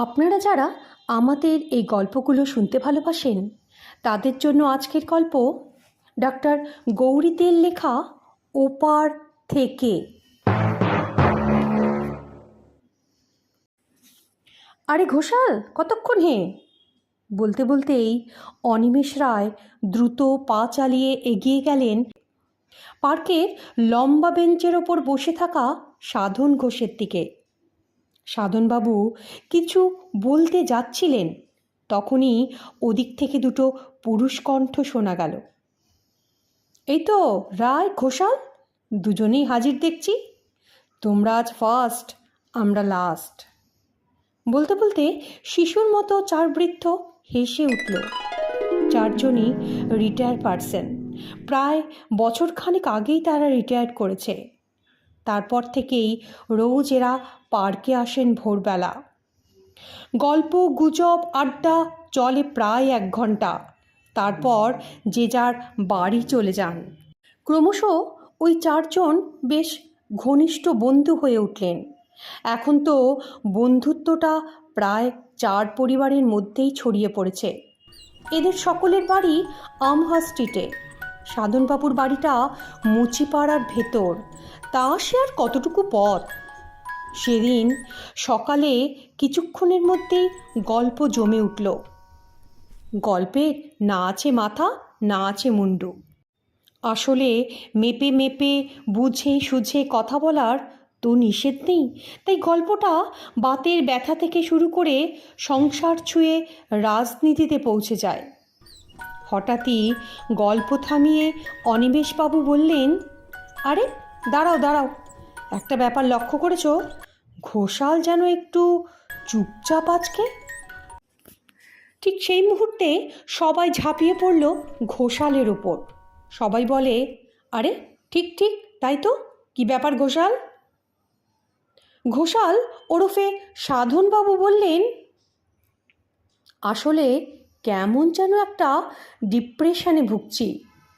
আপনারা যারা আমাদের এই গল্পগুলো শুনতে ভালোবাসেন তাদের জন্য আজকের গল্প ডক্টর গৌরীদের লেখা ওপার থেকে। আরে ঘোষাল, কতক্ষণ হে? বলতে বলতেই অনিমেষ রায় দ্রুত পা চালিয়ে এগিয়ে গেলেন পার্কের লম্বা বেঞ্চের ওপর বসে থাকা সাধন ঘোষের দিকে। সাধনবাবু কিছু বলতে যাচ্ছিলেন, তখনই ওদিক থেকে দুটো পুরুষ কণ্ঠ শোনা গেল। এই তো রায়, ঘোষাল, দুজনেই হাজির দেখছি। তোমরা আজ ফার্স্ট, আমরা লাস্ট। বলতে বলতে শিশুর মতো চার বৃদ্ধ হেসে উঠল। চারজনই রিটায়ার পার্সন। প্রায় বছরখানেক আগেই তারা রিটায়ার করেছে। তারপর থেকেই রোজ এরা পার্কে আসেন ভোরবেলা। গল্প গুজব আড্ডা চলে প্রায় 1 ঘন্টা। তারপর যে যার বাড়ি চলে যান। ক্রমশ ওই চারজন বেশ ঘনিষ্ঠ বন্ধু হয়ে উঠলেন। এখন তো বন্ধুত্বটা প্রায় 4 পরিবারের মধ্যেই ছড়িয়ে পড়েছে। এদের সকলের বাড়ি আমহা স্ট্রিটে। সাধনবাবুর বাড়িটা মুচিপাড়ার ভেতর, তা সে আর কতটুকু পথ। সেদিন সকালে কিছুক্ষণের মধ্যেই গল্প জমে উঠল। গল্পের না আছে মাথা, না আছে মুন্ডু। আসলে মেপে মেপে বুঝে সুঝে কথা বলার তো নিষেধ নেই, তাই গল্পটা বাতের ব্যথা থেকে শুরু করে সংসার ছুঁয়ে রাজনীতিতে পৌঁছে যায়। হঠাৎই গল্প থামিয়ে অনিমেষবাবু বললেন, আরে দাঁড়াও দাঁড়াও, একটা ব্যাপার লক্ষ্য করেছো? ঘোষাল যেন একটু চুপচাপ আজকে। ঠিক সেই মুহূর্তে সবাই ঝাঁপিয়ে পড়ল ঘোষালের ওপর। সবাই বলে, আরে ঠিক ঠিক, তাই তো, কি ব্যাপার ঘোষাল? ঘোষাল ওরফে সাধনবাবু বললেন, আসলে কেমন যেন একটা ডিপ্রেশনে ভুগছি।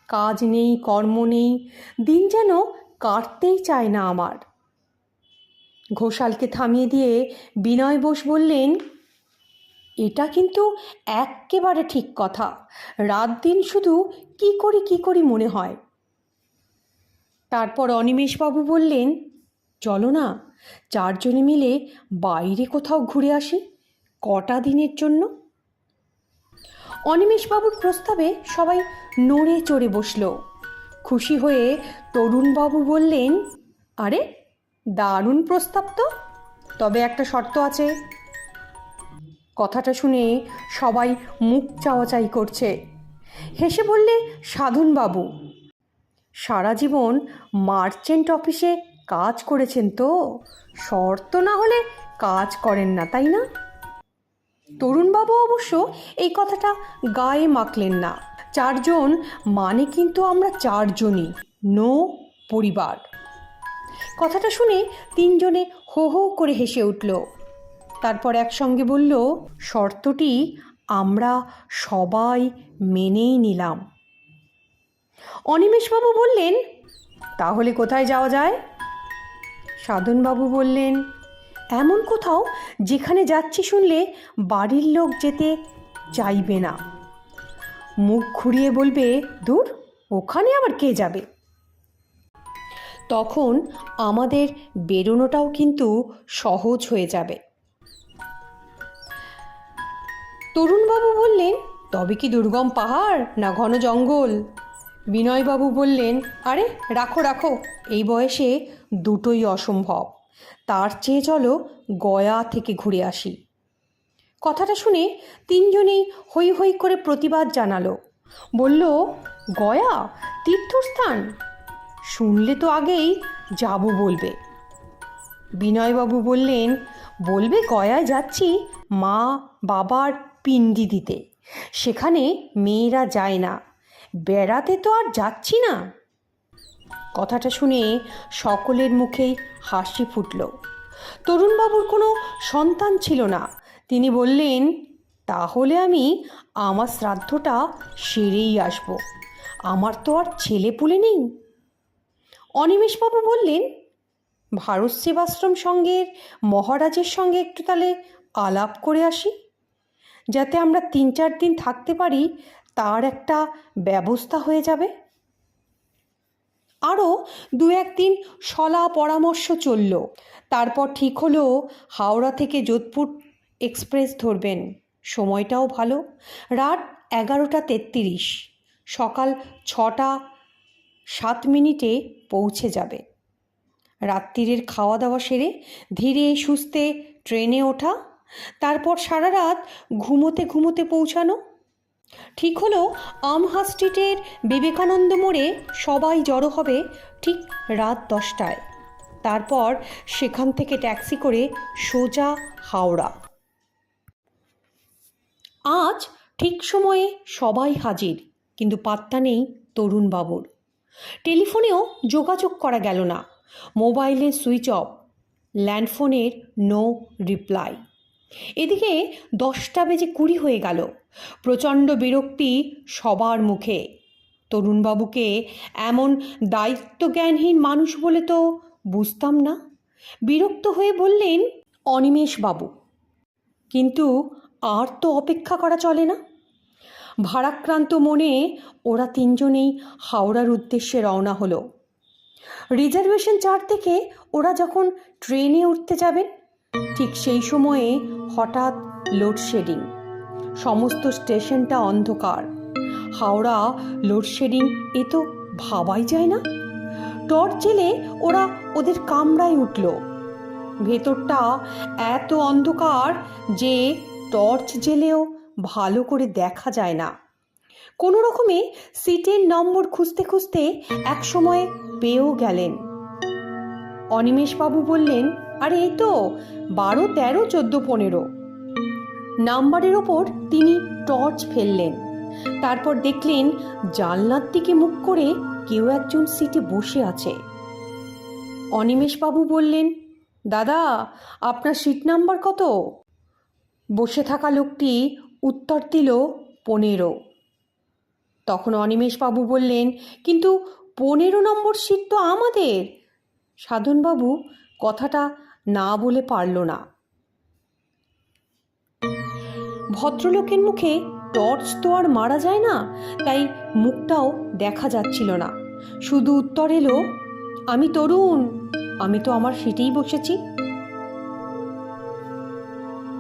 কাজ নেই, কর্ম নেই, দিন যেন কাটতেই চায় না আমার। ঘোষালকে থামিয়ে দিয়ে বিনয় বোস বললেন, এটা কিন্তু এক্কেবারে ঠিক কথা। রাত দিন শুধু কি করি মনে হয়। তারপর অনিমেষবাবু বললেন, চলো না, চারজনে মিলে বাইরে কোথাও ঘুরে আসি কটা দিনের জন্য। অনিমেষবাবুর প্রস্তাবে সবাই নড়ে চড়ে বসল। খুশি হয়ে তরুণবাবু বললেন, আরে দারুণ প্রস্তাব তো, তবে একটা শর্ত আছে। কথাটা শুনে সবাই মুখ চাওয়াচাই করছে। হেসে বললে সাধনবাবু, সারা জীবন মার্চেন্ট অফিসে কাজ করেছেন তো, শর্ত না হলে কাজ করেন না, তাই না? তরুণবাবু অবশ্য এই কথাটা গায়ে মাখলেন না। চারজন মানে কিন্তু আমরা চারজনই, নো পরিবার। কথাটা শুনে তিনজনে হো হো করে হেসে উঠল। তারপর একসঙ্গে বলল, শর্তটি আমরা সবাই মেনেই নিলাম। অনিমেষবাবু বললেন, তাহলে কোথায় যাওয়া যায়? সাধনবাবু বললেন, এমন কোথাও যেখানে যাচ্ছি শুনলে বাড়ির লোক যেতে চাইবে না, মুখ ঘুরিয়ে বলবে, দূর, ওখানে আবার কে যাবে। তখন আমাদের বেরোনোটাও কিন্তু সহজ হয়ে যাবে। তরুণবাবু বললেন, তবে কি দুর্গম পাহাড় না ঘন জঙ্গল? বিনয়বাবু বললেন, আরে রাখো রাখো, এই বয়সে দুটোই অসম্ভব, তার চেয়ে চলো গয়া থেকে ঘুরে আসি। কথাটা শুনে তিনজনেই হৈ হৈ করে প্রতিবাদ জানালো। বলল, গয়া তীর্থস্থান? শুনলে তো আগেই যাব বলবে। বিনয়বাবু বললেন, বলবে গয়ায় যাচ্ছি মা বাবার পিণ্ডি দিতে, সেখানে মেয়েরা যায় না, বেড়াতে তো আর যাচ্ছি না। কথাটা শুনে সকলের মুখেই হাসি ফুটল। তরুণবাবুর কোনো সন্তান ছিল না। তিনি বললেন, তাহলে আমি আমার শ্রাদ্ধটা সেরেই আসব, আমার তো আর ছেলেপুলে নেই। অনিমেষবাবু বললেন, ভারত সেবাশ্রম সঙ্গের মহারাজের সঙ্গে একটু তাহলে আলাপ করে আসি, যাতে আমরা 3-4 দিন থাকতে পারি তার একটা ব্যবস্থা হয়ে যাবে। আরও 2-1 দিন শলা পরামর্শ চলল। তারপর ঠিক হলো হাওড়া থেকে যোধপুর এক্সপ্রেস ধরবেন। সময়টাও ভালো, রাত 11:33, সকাল 6:07 পৌঁছে যাবে। রাত্রিরের খাওয়া দাওয়া সেরে ধীরে সুস্থে ট্রেনে ওঠা, তারপর সারা রাত ঘুমোতে ঘুমোতে পৌঁছানো। ঠিক হলো আমহা স্ট্রিটের বিবেকানন্দ মোড়ে সবাই জড়ো হবে ঠিক রাত 10টায়। তারপর সেখান থেকে ট্যাক্সি করে সোজা হাওড়া। আজ ঠিক সময়ে সবাই হাজির, কিন্তু পাত্তা নেই তরুণবাবুর। টেলিফোনেও যোগাযোগ করা গেল না, মোবাইলে সুইচ অফ, ল্যান্ডফোনের নো রিপ্লাই। এদিকে 10:20 হয়ে গেল। প্রচণ্ড বিরক্তি সবার মুখে। তরুণবাবুকে এমন দায়িত্বজ্ঞানহীন মানুষ বলে তো বুঝতাম না। বিরক্ত হয়ে বললেন, অনিমেষবাবু। কিন্তু আর তো অপেক্ষা করা চলে না। ভারাক্রান্ত মনে ওরা 3জনেই হাওড়ার উদ্দেশ্যে রওনা হলো। রিজার্ভেশন চার্ট থেকে ওরা যখন ট্রেনে উঠতে যাবেন, ঠিক সেই সময়ে হঠাৎ লোডশেডিং। সমস্ত স্টেশনটা অন্ধকার। হাওড়া লোডশেডিং, এ তো ভাবাই যায় না। টর্চ জেলে ওরা ওদের কামরায় উঠল। ভেতরটা এত অন্ধকার যে টর্চ জেলেও ভালো করে দেখা যায় না। কোনো রকমে সিটের নম্বর খুঁজতে খুঁজতে এক সময় পেয়েও গেলেন। অনিমেষবাবু বললেন, আরে এই তো 12, 13, 14, 15 নাম্বারের ওপর তিনি টর্চ ফেললেন। তারপর দেখলেন জানলার দিকে মুখ করে কেউ একজন সিটে বসে আছে। অনিমেষবাবু বললেন, দাদা, আপনার সিট নাম্বার কত? বসে থাকা লোকটি উত্তর দিল, 15। তখন অনিমেষবাবু বললেন, কিন্তু 15 নম্বর সিট তো আমাদের। সাধনবাবু কথাটা না বলে পারল না। ভদ্রলোকের মুখে টর্চ তো আর মারা যায় না, তাই মুখটাও দেখা যাচ্ছিল না। শুধু উত্তর এলো, আমি তরুণ, আমি তো আমার সিটেই বসেছি।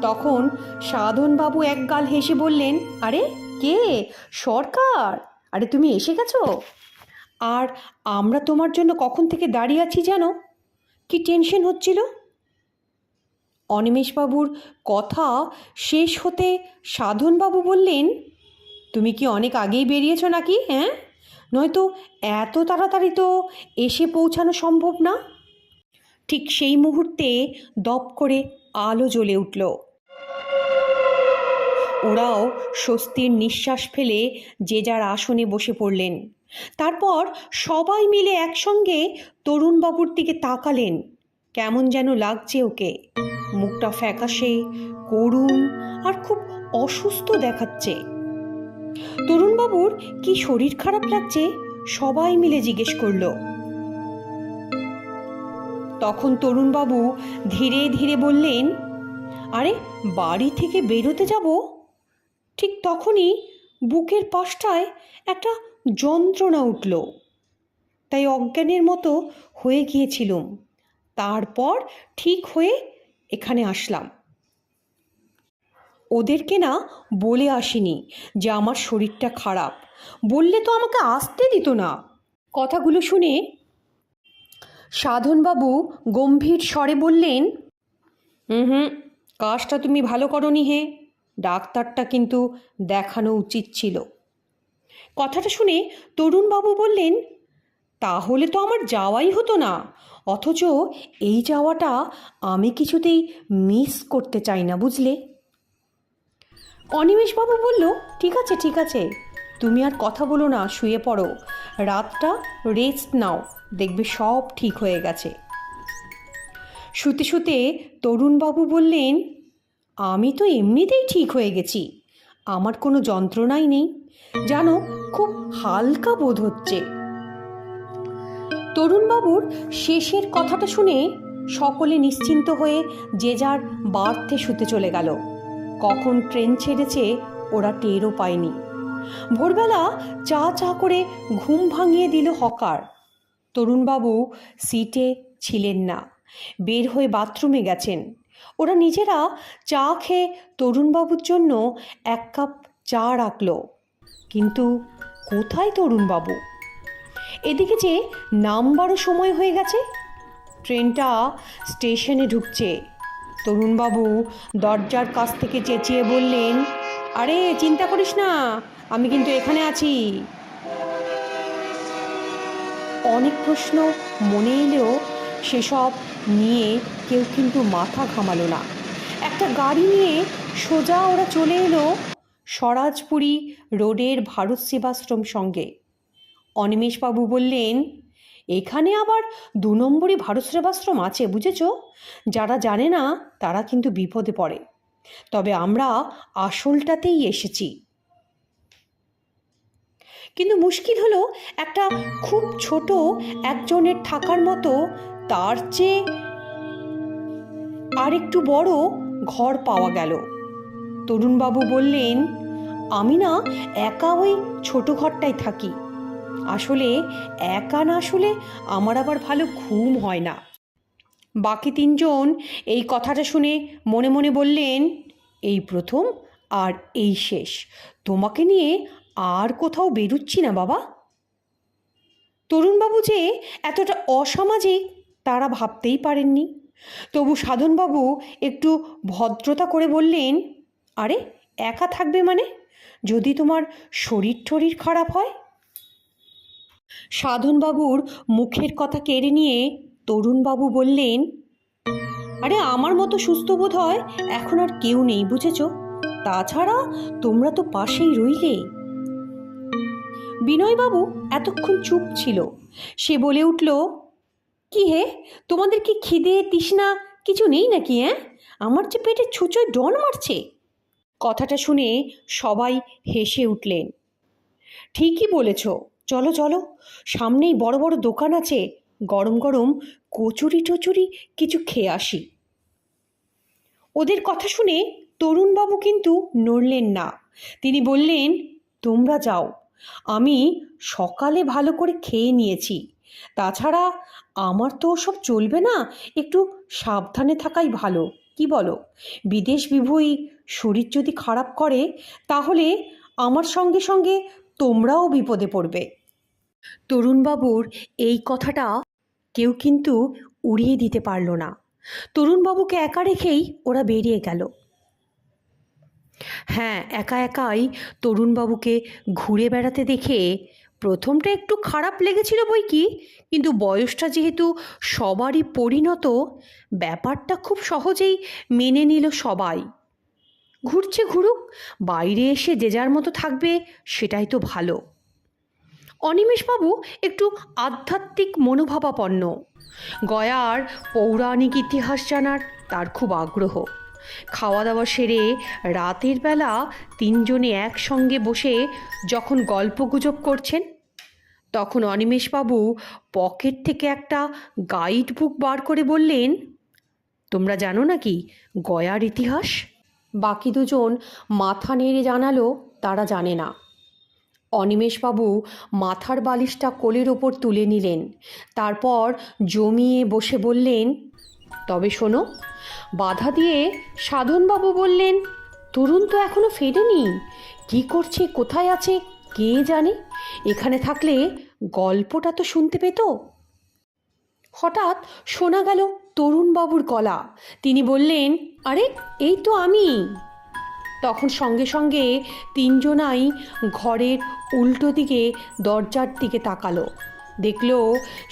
তখন সাধনবাবু একগাল হেসে বললেন, আরে কে? সরকার? আরে তুমি এসে গেছো? আর আমরা তোমার জন্য কখন থেকে দাঁড়িয়ে আছি জানো? কি টেনশন হচ্ছিল। অনিমেষবাবুর কথা শেষ হতে সাধনবাবু বললেন, তুমি কি অনেক আগেই বেরিয়েছো নাকি? হ্যাঁ, নয়তো এত তাড়াতাড়ি তো এসে পৌঁছানো সম্ভব না। ঠিক সেই মুহূর্তে দপ করে আলো জ্বলে উঠল। ওরাও স্বস্তির নিঃশ্বাস ফেলে যে যার আসনে বসে পড়লেন। তারপর সবাই মিলে একসঙ্গে তরুণবাবুর দিকে তাকালেন। কেমন যেন লাগছে ওকে। মুখটা ফ্যাকাশে, করুণ আর খুব অসুস্থ দেখাচ্ছে। তরুণবাবুর কি শরীর খারাপ লাগছে সবাই মিলে জিজ্ঞেস করল। তখন তরুণবাবু ধীরে ধীরে বললেন, আরে বাড়ি থেকে বেরোতে যাব, ঠিক তখনই বুকের পাশটায় একটা যন্ত্রণা উঠল। তাই অজ্ঞানের মতো হয়ে গিয়েছিলাম। তারপর ঠিক হয়ে এখানে আসলাম। ওদেরকে না বলে আসিনি যে আমার শরীরটা খারাপ, বললে তো আমাকে আসতে দিত না। কথাগুলো শুনে সাধনবাবু গম্ভীর স্বরে বললেন, কাজটা তুমি ভালো করনি হে, ডাক্তারটা কিন্তু দেখানো উচিত ছিল। কথাটা শুনে তরুণবাবু বললেন, তাহলে তো আমার যাওয়াই হতো না, অথচ এই যাওয়াটা আমি কিছুতেই মিস করতে চাই না, বুঝলে। অনিমেষবাবু বলল, ঠিক আছে ঠিক আছে, তুমি আর কথা বলো না, শুয়ে পড়ো, রাতটা রেস্ট নাও, দেখবে সব ঠিক হয়ে গেছে। শুতে শুতে তরুণবাবু বললেন, আমি তো এমনিতেই ঠিক হয়ে গেছি, আমার কোনো যন্ত্রণাই নেই, জানো, খুব হালকা বোধ হচ্ছে। তরুণবাবুর শেষের কথাটা শুনে সকলে নিশ্চিন্ত হয়ে যে যার বার্থে শুতে চলে গেল। কখন ট্রেন ছেড়েছে ওরা টেরও পায়নি। ভোরবেলা চা চা করে ঘুম ভাঙিয়ে দিল হকার। তরুণবাবু সিটে ছিলেন না, বের হয়ে বাথরুমে গেছেন। ওরা নিজেরা চা খেয়ে তরুণবাবুর জন্য 1 কাপ চা রাখল। কিন্তু কোথায় তরুণবাবু? এদিকে যে নামবারও সময় হয়ে গেছে। ট্রেনটা স্টেশনে ঢুকছে। তরুণবাবু দরজার কাছ থেকে চেঁচিয়ে বললেন, আরে চিন্তা করিস না, আমি কিন্তু এখানে আছি। অনেক প্রশ্ন মনে এলেও সেসব নিয়ে কেউ কিন্তু মাথা ঘামালো না। একটা গাড়ি নিয়ে সোজা ওরা চলে এলো স্বরাজপুরী রোডের ভারত সেবাশ্রম সঙ্গে। অনিমেষবাবু বললেন, এখানে আবার 2 নম্বরই ভারত সেবাশ্রম আছে, বুঝেছ? যারা জানে না তারা কিন্তু বিপদে পড়ে। তবে আমরা আসলটাতেই এসেছি। কিন্তু মুশকিল হলো, একটা খুব ছোট একজনের থাকার মতো তার চেয়ে আর একটু বড় ঘর পাওয়া গেল। তরুণবাবু বললেন, আমি না একা ওই ছোট ঘরটায় থাকি। আসলে একা না শুলে আমার আবার ভালো ঘুম হয় না। বাকি 3 জন এই কথাটা শুনে মনে মনে বললেন, এই প্রথম আর এই শেষ, তোমাকে নিয়ে আর কোথাও বেরুচ্ছি না বাবা। তরুণবাবু যে এতটা অসামাজিক তারা ভাবতেই পারেননি। তবু সাধনবাবু একটু ভদ্রতা করে বললেন, আরে একা থাকবে মানে? যদি তোমার শরীর টরীর খারাপ হয়? সাধনবাবুর মুখের কথা কেড়ে নিয়ে তরুণবাবু বললেন, আরে আমার মতো সুস্থ বোধ হয় এখন আর কেউ নেই, বুঝেছ? তাছাড়া তোমরা তো পাশেই রইলে। বিনয়বাবু এতক্ষণ চুপ ছিল। সে বলে উঠল, কি হে, তোমাদের কি খিদে তৃষ্ণা কিছু নেই নাকি? আমার যে পেটে ছুঁচোয় ডন মারছে। কথাটা শুনে সবাই হেসে উঠলেন। ঠিকই বলেছ, চলো চলো, সামনেই বড় বড় দোকান আছে, গরম গরম কচুরি টচুরি কিছু খেয়ে আসি। ওদের কথা শুনে তরুণবাবু কিন্তু নড়লেন না। তিনি বললেন, তোমরা যাও, আমি সকালে ভালো করে খেয়ে নিয়েছি। তাছাড়া আমার তো ওসব চলবে না, একটু সাবধানে থাকাই ভালো, কি বলো? বিদেশ বিভূই শরীর যদি খারাপ করে তাহলে আমার সঙ্গে সঙ্গে তোমরাও বিপদে পড়বে। তরুণবাবুর এই কথাটা কেউ কিন্তু উড়িয়ে দিতে পারল না। তরুণবাবুকে একা রেখেই ওরা বেরিয়ে গেল। হ্যাঁ, একা একাই তরুণবাবুকে ঘুরে বেড়াতে দেখে প্রথমটা একটু খারাপ লেগেছিল বই কি, কিন্তু বয়সটা যেহেতু সবারই পরিণত, ব্যাপারটা খুব সহজেই মেনে নিল সবাই। ঘুরছে ঘুরুক, বাইরে এসে যে যার মতো থাকবে, সেটাই তো ভালো। অনিমেষবাবু একটু আধ্যাত্মিক মনোভাবাপন্ন। গয়ার পৌরাণিক ইতিহাস জানার তার খুব আগ্রহ। খাওয়া দাওয়া সেরে রাতের বেলা 3 জনে একসঙ্গে বসে যখন গল্পগুজব করছেন, তখন অনিমেষবাবু পকেট থেকে একটা গাইড বুক বার করে বললেন, তোমরা জানো নাকি গয়ার ইতিহাস? বাকি 2 জন মাথা নেড়ে জানালো তারা জানে না। অনিমেষবাবু মাথার বালিশটা কোলের ওপর তুলে নিলেন। তারপর জমিয়ে বসে বললেন, তবে শোনো। বাধা দিয়ে সাধনবাবু বললেন, তরুণ তো এখনো ফেরেনি, কি করছে কোথায় আছে কে জানে, এখানে থাকলে গল্পটা তো শুনতে পেত। হঠাৎ শোনা গেল তরুণবাবুর গলা। তিনি বললেন, আরে এই তো আমি। তখন সঙ্গে সঙ্গে 3 জনাই ঘরের উল্টো দিকে দরজার দিকে তাকালো। দেখলো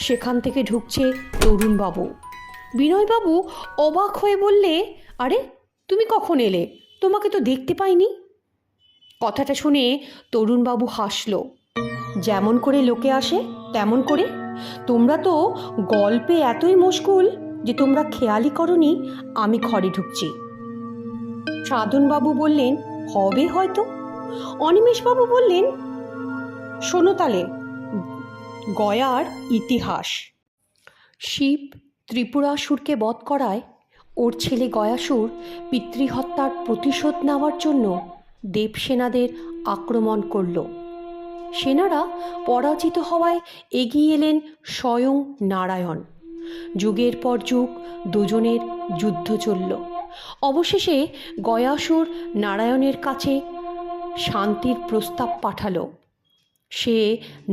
সেখান থেকে ঢুকছে তরুণবাবু। বিনয়বাবু অবাক হয়ে বললে, আরে তুমি কখন এলে? তোমাকে তো দেখতে পাইনি। কথাটা শুনে তরুণবাবু হাসল। যেমন করে লোকে আসে তেমন করে। তোমরা তো গল্পে এতই মশগুল যে তোমরা খেয়ালই করনি আমি ঘরে ঢুকছি। সাধনবাবু বললেন, হবে হয়তো। অনিমেষবাবু বললেন, শোনো তালে গয়ার ইতিহাস। শিব ত্রিপুরাসুরকে বধ করায় ওর ছেলে গয়াসুর পিতৃহত্যার প্রতিশোধ নেওয়ার জন্য দেবসেনাদের আক্রমণ করল। সেনারা পরাজিত হওয়ায় এগিয়ে এলেন স্বয়ং নারায়ণ। যুগের পর যুগ দুজনের যুদ্ধ চলল। অবশেষে গয়াসুর নারায়ণের কাছে শান্তির প্রস্তাব পাঠালো। সে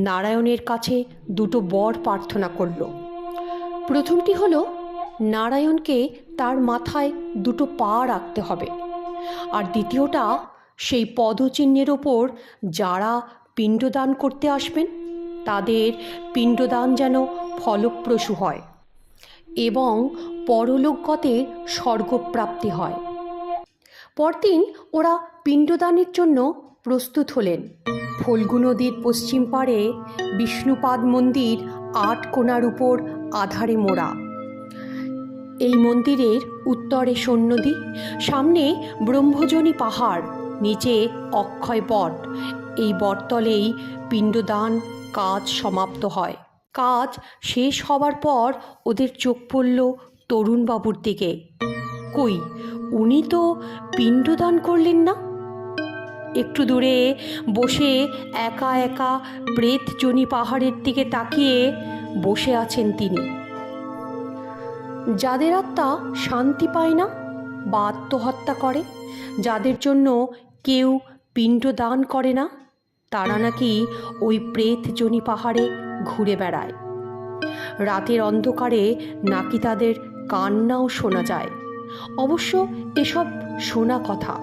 নারায়ণের কাছে দুটো বর প্রার্থনা করল। প্রথমটি হলো নারায়ণকে তার মাথায় দুটো পা রাখতে হবে, আর দ্বিতীয়টা সেই পদচিহ্নের ওপর যারা পিণ্ডদান করতে আসবেন তাদের পিণ্ডদান যেন ফলপ্রসূ হয় এবং পরলোকগতে স্বর্গপ্রাপ্তি হয়। পরদিন ওরা পিণ্ডদানের জন্য প্রস্তুত হলেন। ফল্গু নদীর পশ্চিম পাড়ে বিষ্ণুপাদ মন্দির ৮ কোণার উপর আধারে মোড়া। এই মন্দিরের উত্তরে সন্নদী, সামনে ব্রহ্মজনী পাহাড়, নিচে অক্ষয় বট। এই বটতলেই পিণ্ডদান কাজ সমাপ্ত হয়। কাজ শেষ হবার পর ওদের চোখ পড়ল তরুণবাবুর দিকে। কই, উনি তো পিণ্ডদান করলেন না? একটু দূরে বসে একা একা প্রেতজনী পাহাড়ের দিকে তাকিয়ে বসে আছেন তিনি। যাদের আত্মা শান্তি পায় না বা আত্মহত্যা করে, যাদের জন্য কেউ পিণ্ডদান করে না, তারা নাকি ওই প্রেতজনী পাহাড়ে ঘুরে বেড়ায়। রাতের অন্ধকারে নাকি তাদের কান্নাও শোনা যায়। অবশ্য এসব শোনা কথা।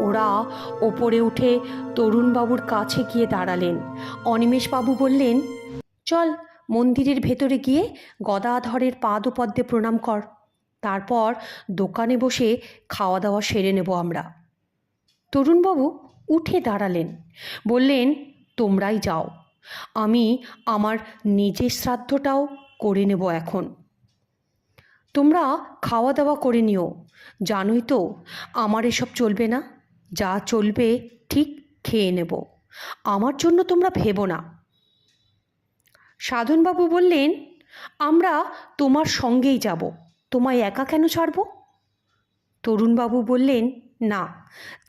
ওরা ওপরে উঠে তরুণবাবুর কাছে গিয়ে দাঁড়ালেন। অনিমেষবাবু বললেন, চল মন্দিরের ভেতরে গিয়ে গদাধরের পাদপদ্মে প্রণাম কর, তারপর দোকানে বসে খাওয়া দাওয়া সেরে নেব আমরা। তরুণবাবু উঠে দাঁড়ালেন, বললেন, তোমরাই যাও, আমি আমার নিজের শ্রাদ্ধটাও করে নেব এখন। তোমরা খাওয়া দাওয়া করে নিও, জানোই তো আমার এসব চলবে না, যা চলবে ঠিক খেয়ে নেব, আমার জন্য তোমরা ভেবো না। সাধনবাবু বললেন, আমরা তোমার সঙ্গেই যাব, তোমায় একা কেন ছাড়ব? তরুণবাবু বললেন, না,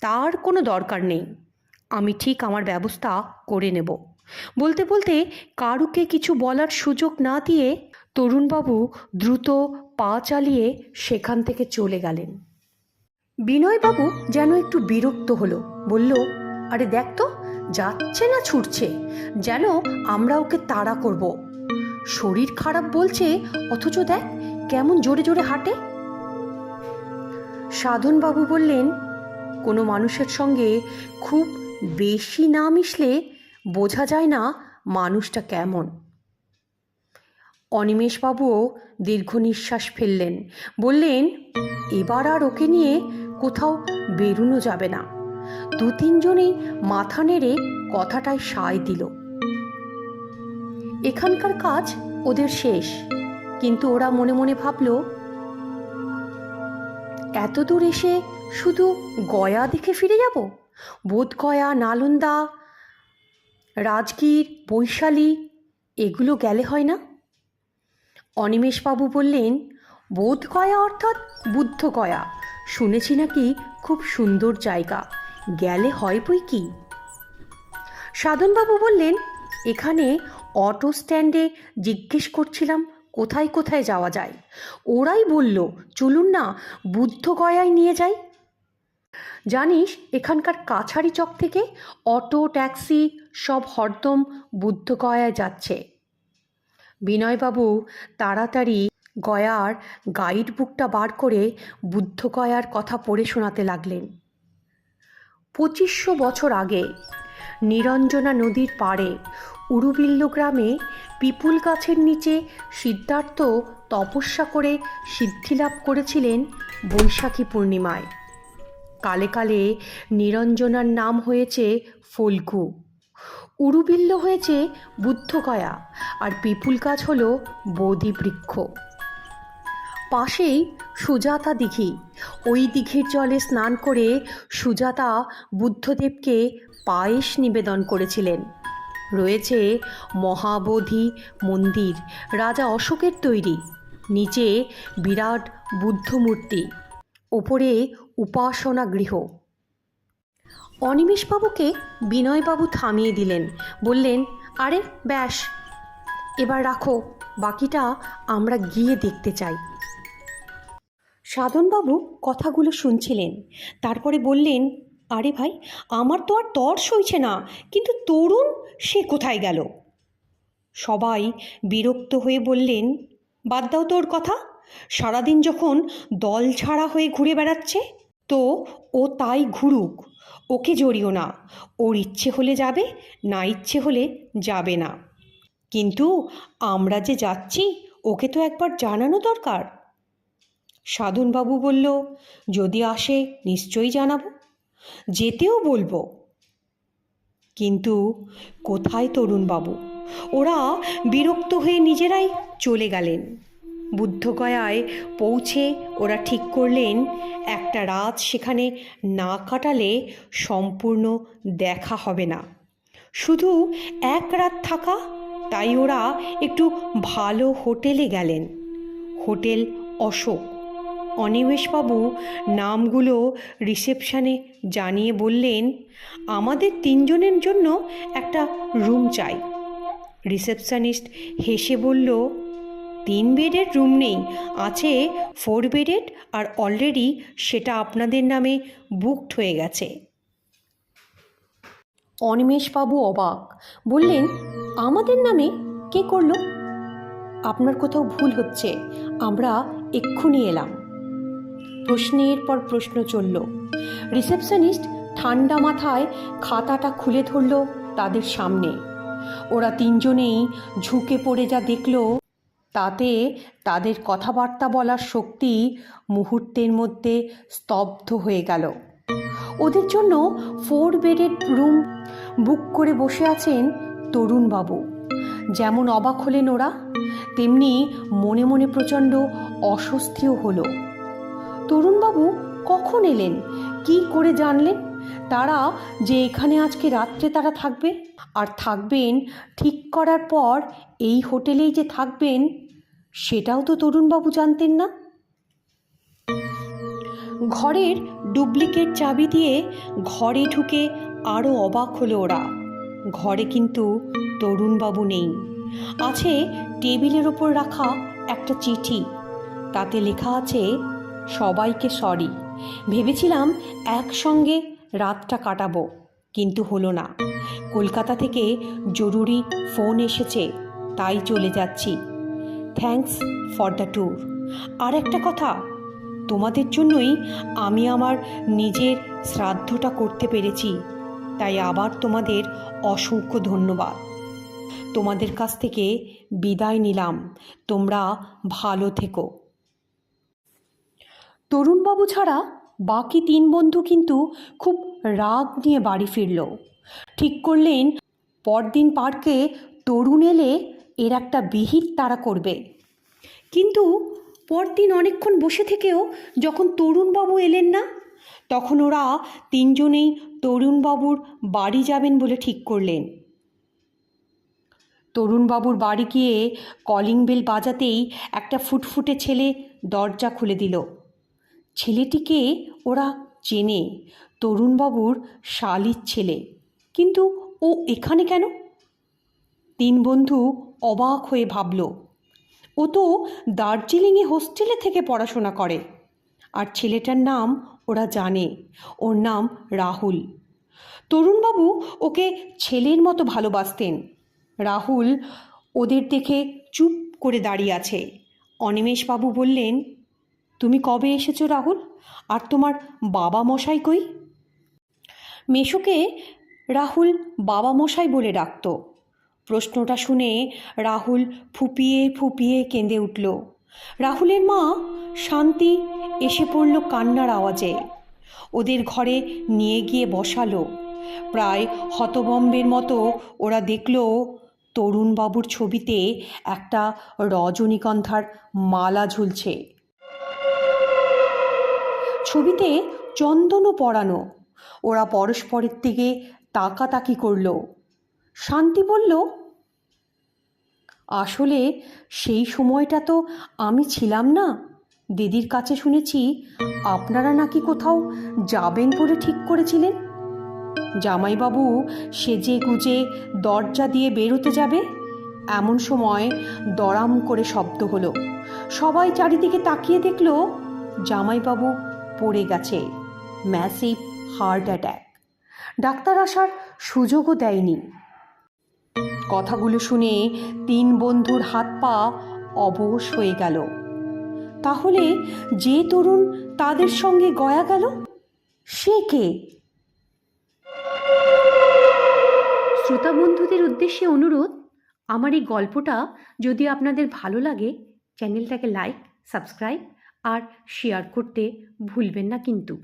তার কোনো দরকার নেই, আমি ঠিক আমার ব্যবস্থা করে নেব। বলতে বলতে কারুকে কিছু বলার সুযোগ না দিয়ে তরুণবাবু দ্রুত পা চালিয়ে সেখান থেকে চলে গেলেন। বিনয়বাবু যেন একটু বিরক্ত হলো, বলল, আরে দেখ তো, যাচ্ছে না ছুটছে, যেন আমরা ওকে তাড়া করব। শরীর খারাপ বলছে, অথচ দেখ কেমন জোরে জোরে হাঁটে। সাধনবাবু বললেন, কোনো মানুষের সঙ্গে খুব বেশি না মিশলে বোঝা যায় না মানুষটা কেমন। অনিমেষবাবুও দীর্ঘ নিঃশ্বাস ফেললেন, বললেন, এবার আর ওকে নিয়ে কোথাও বেরোনো যাবে না। 2-3 জনেই মাথা নেড়ে কথাটায় সায় দিল। এখানকার কাজ ওদের শেষ, কিন্তু ওরা মনে মনে ভাবল, এত দূর এসে শুধু গয়া দেখে ফিরে যাব? বোধগয়া, নালন্দা, রাজগীর, বৈশালী এগুলো গেলে হয় না? অনিমেষবাবু বললেন, বোধগয়া অর্থাৎ বুদ্ধগয়া, শুনেছি নাকি খুব সুন্দর জায়গা, গেলে হয় বই কি। সাধনবাবু বললেন, এখানে অটো স্ট্যান্ডে জিজ্ঞেস করছিলাম কোথায় কোথায় যাওয়া যায়, ওরাই বলল চলুন না বুদ্ধগয়ায় নিয়ে যাই। জানিস, এখানকার কাছারি চক থেকে অটো, ট্যাক্সি সব হরদম বুদ্ধগয়ায় যাচ্ছে। বিনয়বাবু তাড়াতাড়ি গয়ার গাইড বুকটা বার করে বুদ্ধগয়ার কথা পড়ে শোনাতে লাগলেন। 2500 বছর আগে নিরঞ্জনা নদীর পাড়ে উরুবিল্ল গ্রামে পিপুল গাছের নিচে সিদ্ধার্থ তপস্যা করে সিদ্ধিলাভ করেছিলেন বৈশাখী পূর্ণিমায়। কালে কালে নিরঞ্জনার নাম হয়েছে ফল্গু, উরুবিল্ল হয়েছে বুদ্ধগয়া, আর পিপুল গাছ হলো বোধি বৃক্ষ। পাশেই সুজাতা দিঘি, ওই দিঘির জলে স্নান করে সুজাতা বুদ্ধদেবকে পায়েস নিবেদন করেছিলেন। রয়েছে মহাবোধি মন্দির, রাজা অশোকের তৈরি, নিচে বিরাট বুদ্ধমূর্তি, ওপরে উপাসনা গৃহ। অনিমেষবাবুকে বিনয়বাবু থামিয়ে দিলেন, বললেন, আরে ব্যাস, এবার রাখো, বাকিটা আমরা গিয়ে দেখতে চাই। সাধনবাবু কথাগুলো শুনছিলেন, তারপরে বললেন, আরে ভাই, আমার তো আর তর সইছে না, কিন্তু তরুণ সে কোথায় গেল? সবাই বিরক্ত হয়ে বললেন, বাদ দাও তোর কথা, সারাদিন যখন দল ছাড়া হয়ে ঘুরে বেড়াচ্ছে, তো ও তাই ঘুরুক, ওকে জড়িও না, ওর ইচ্ছে হলে যাবে, না ইচ্ছে হলে যাবে না, কিন্তু আমরা যে যাচ্ছি ওকে তো একবার জানানো দরকার। সাধনবাবু বলল, যদি আসে নিশ্চয়ই জানাবো, যেতেও বলবো। কিন্তু কোথায় তরুণবাবু? ওরা বিরক্ত হয়ে নিজেরাই চলে গেলেন। বুদ্ধগয়ায় পৌঁছে ওরা ঠিক করলেন একটা রাত সেখানে না কাটালে সম্পূর্ণ দেখা হবে না, শুধু এক রাত থাকা। তাই ওরা একটু ভালো হোটেলে গেলেন, হোটেল অশোক। অনিমেষবাবু নামগুলো রিসেপশনে জানিয়ে বললেন, আমাদের তিনজনের জন্য একটা রুম চাই। রিসেপশনিস্ট হেসে বলল, 3 বেডের রুম নেই, আছে 4 বেডের, আর অলরেডি সেটা আপনাদের নামে বুকড হয়ে গেছে। অনিমেষবাবু অবাক, বললেন, আমাদের নামে? কে করলো? আপনার কোথাও ভুল হচ্ছে, আমরা এক্ষুনি এলাম। প্রশ্নের পর প্রশ্ন চলল। রিসেপশনিস্ট ঠান্ডা মাথায় খাতাটা খুলে ধরল তাদের সামনে। ওরা তিনজনেই ঝুঁকে পড়ে যা দেখল, তাতে তাদের কথাবার্তা বলার শক্তি মুহূর্তের মধ্যে স্তব্ধ হয়ে গেল। ওদের জন্য 4 বেডের রুম বুক করে বসে আছেন তরুণবাবু। যেমন অবাক হলেন ওরা, তেমনি মনে মনে প্রচণ্ড অস্বস্তিও হলো। তরুণবাবু কখন এলেন? কি করে জানলেন তারা যে এখানে আজকে রাত্রে তারা থাকবে? আর থাকবেন ঠিক করার পর এই হোটেলেই যে থাকবেন, সেটাও তো তরুণবাবু জানতেন না। ঘরের ডুপ্লিকেট চাবি দিয়ে ঘরে ঢুকে আরও অবাক হলো ওরা। ঘরে কিন্তু তরুণবাবু নেই। আছে টেবিলের ওপর রাখা একটা চিঠি, তাতে লেখা আছে, সবাইকে সরি, ভেবেছিলাম একসঙ্গে রাতটা কাটাবো, কিন্তু হলো না। কলকাতা থেকে জরুরি ফোন এসেছে, তাই চলে যাচ্ছি। Thanks for the tour. আর একটা কথা, তোমাদের জন্যই আমি আমার নিজের শ্রাদ্ধটা করতে পেরেছি, তাই আবার তোমাদের অসংখ্য ধন্যবাদ। তোমাদের কাছ থেকে বিদায় নিলাম, তোমরা ভালো থেকো। তরুণবাবু ছাড়া বাকি 3 বন্ধু কিন্তু খুব রাগ নিয়ে বাড়ি ফিরল। ঠিক করলেন পরদিন পার্কে তরুণ এলে এর একটা বিহিত তারা করবে। কিন্তু পরদিন অনেকক্ষণ বসে থেকেও যখন তরুণবাবু এলেন না, তখন ওরা 3 জনেই তরুণবাবুর বাড়ি যাবেন বলে ঠিক করলেন। তরুণবাবুর বাড়ি গিয়ে কলিং বেল বাজাতেই একটা ফুটফুটে ছেলে দরজা খুলে দিল। ছেলেটিকে ওরা চেনে, তরুণবাবুর শালির ছেলে, কিন্তু ও এখানে কেন? 3 বন্ধু অবাক হয়ে ভাবল, ও তো দার্জিলিংয়ে হোস্টেলে থেকে পড়াশোনা করে, আর ছেলেটার নাম ওরা জানে, ওর নাম রাহুল। তরুণবাবু ওকে ছেলের মতো ভালোবাসতেন। রাহুল ওদের দেখে চুপ করে দাঁড়িয়ে আছে। অনিমেষবাবু বললেন, তুমি কবে এসেছো রাহুল? আর তোমার বাবা মশাই কই? মেশোকে রাহুল বাবা মশাই বলে ডাকত। প্রশ্নটা শুনে রাহুল ফুপিয়ে ফুপিয়ে কেঁদে উঠল। রাহুলের মা শান্তি এসে পড়ল কান্নার আওয়াজে, ওদের ঘরে নিয়ে গিয়ে বসালো। প্রায় হতভম্বের মতো ওরা দেখল তরুণবাবুর ছবিতে একটা রজনীগন্ধার মালা ঝুলছে। ছবিতে চন্দনও পরানো। ওরা পরস্পরের দিকে তাকাতাকি করল। শান্তি বলল, আসলে সেই সময়টা তো আমি ছিলাম না। দিদির কাছে শুনেছি আপনারা নাকি কোথাও যাবেন বলে ঠিক করেছিলেন। জামাইবাবু সেজে গুজে দরজা দিয়ে বেরোতে যাবে, এমন সময় দড়াম করে শব্দ হলো। সবাই চারিদিকে তাকিয়ে দেখলো জামাইবাবু পড়ে গেছে, ম্যাসিভ হার্ট অ্যাটাক। ডাক্তার আসার সুযোগও দেয়নি। কথাগুলো শুনে তিন বন্ধুর হাত পা অবশ হয়ে গেল। তাহলে যে তরুণ তাদের সঙ্গে গয়া গেল, সে কে? শ্রোতা বন্ধুদের উদ্দেশ্যে অনুরোধ, আমার এই গল্পটা যদি আপনাদের ভালো লাগে, চ্যানেলটাকে লাইক, সাবস্ক্রাইব আর শেয়ার করতে ভুলবেন না কিন্তু।